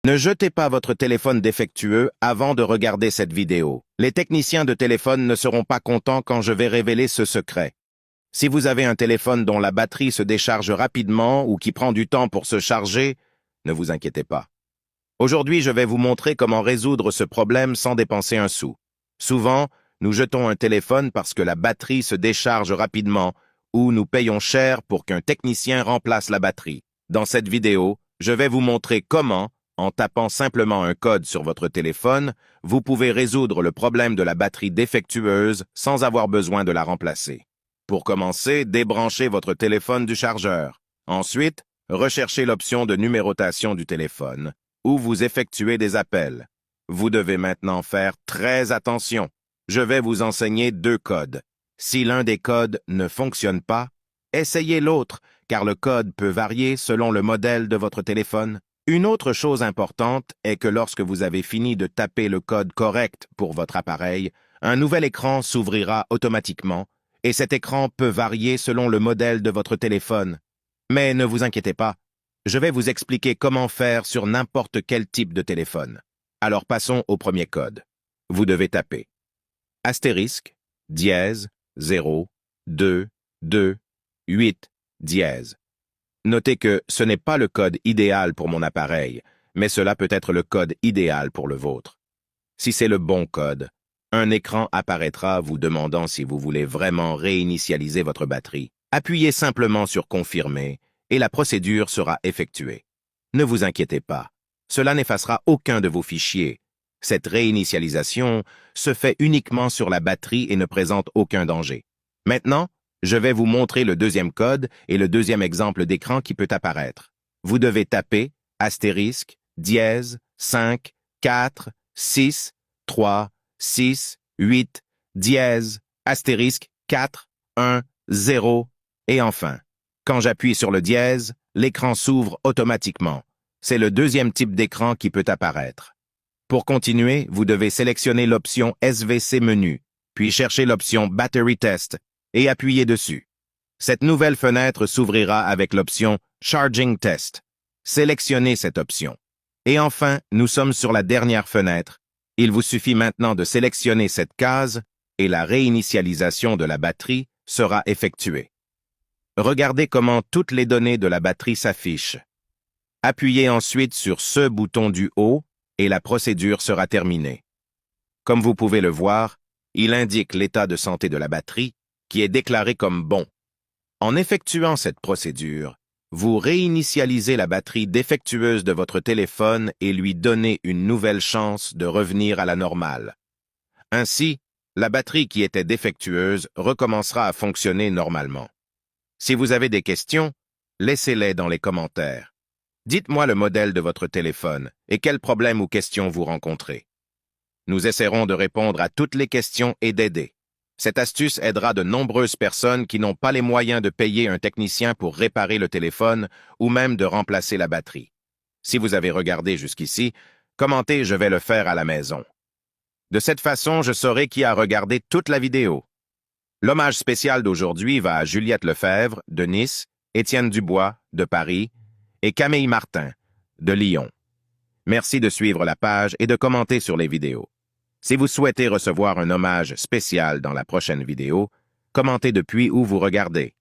Ne jetez pas votre téléphone défectueux avant de regarder cette vidéo. Les techniciens de téléphone ne seront pas contents quand je vais révéler ce secret. Si vous avez un téléphone dont la batterie se décharge rapidement ou qui prend du temps pour se charger, ne vous inquiétez pas. Aujourd'hui, je vais vous montrer comment résoudre ce problème sans dépenser un sou. Souvent, nous jetons un téléphone parce que la batterie se décharge rapidement ou nous payons cher pour qu'un technicien remplace la batterie. Dans cette vidéo, je vais vous montrer comment, en tapant simplement un code sur votre téléphone, vous pouvez résoudre le problème de la batterie défectueuse sans avoir besoin de la remplacer. Pour commencer, débranchez votre téléphone du chargeur. Ensuite, recherchez l'option de numérotation du téléphone, où vous effectuez des appels. Vous devez maintenant faire très attention. Je vais vous enseigner 2 codes. Si l'un des codes ne fonctionne pas, essayez l'autre, car le code peut varier selon le modèle de votre téléphone. Une autre chose importante est que lorsque vous avez fini de taper le code correct pour votre appareil, un nouvel écran s'ouvrira automatiquement, et cet écran peut varier selon le modèle de votre téléphone. Mais ne vous inquiétez pas, je vais vous expliquer comment faire sur n'importe quel type de téléphone. Alors passons au premier code. Vous devez taper astérisque, dièse, 0, 2, 2, 8, dièse. Notez que ce n'est pas le code idéal pour mon appareil, mais cela peut être le code idéal pour le vôtre. Si c'est le bon code, un écran apparaîtra vous demandant si vous voulez vraiment réinitialiser votre batterie. Appuyez simplement sur « Confirmer » et la procédure sera effectuée. Ne vous inquiétez pas, cela n'effacera aucun de vos fichiers. Cette réinitialisation se fait uniquement sur la batterie et ne présente aucun danger. Maintenant, je vais vous montrer le deuxième code et le deuxième exemple d'écran qui peut apparaître. Vous devez taper astérisque, dièse, 5, 4, 6, 3, 6, 8, dièse, astérisque, 4, 1, 0, et enfin, quand j'appuie sur le dièse, l'écran s'ouvre automatiquement. C'est le deuxième type d'écran qui peut apparaître. Pour continuer, vous devez sélectionner l'option SVC menu, puis chercher l'option Battery Test et appuyer dessus. Cette nouvelle fenêtre s'ouvrira avec l'option Charging Test. Sélectionnez cette option. Et enfin, nous sommes sur la dernière fenêtre. Il vous suffit maintenant de sélectionner cette case et la réinitialisation de la batterie sera effectuée. Regardez comment toutes les données de la batterie s'affichent. Appuyez ensuite sur ce bouton du haut et la procédure sera terminée. Comme vous pouvez le voir, il indique l'état de santé de la batterie qui est déclaré comme bon. En effectuant cette procédure, vous réinitialisez la batterie défectueuse de votre téléphone et lui donnez une nouvelle chance de revenir à la normale. Ainsi, la batterie qui était défectueuse recommencera à fonctionner normalement. Si vous avez des questions, laissez-les dans les commentaires. Dites-moi le modèle de votre téléphone et quels problèmes ou questions vous rencontrez. Nous essaierons de répondre à toutes les questions et d'aider. Cette astuce aidera de nombreuses personnes qui n'ont pas les moyens de payer un technicien pour réparer le téléphone ou même de remplacer la batterie. Si vous avez regardé jusqu'ici, commentez « Je vais le faire à la maison ». De cette façon, je saurai qui a regardé toute la vidéo. L'hommage spécial d'aujourd'hui va à Juliette Lefebvre, de Nice, Étienne Dubois, de Paris, et Camille Martin, de Lyon. Merci de suivre la page et de commenter sur les vidéos. Si vous souhaitez recevoir un hommage spécial dans la prochaine vidéo, commentez depuis où vous regardez.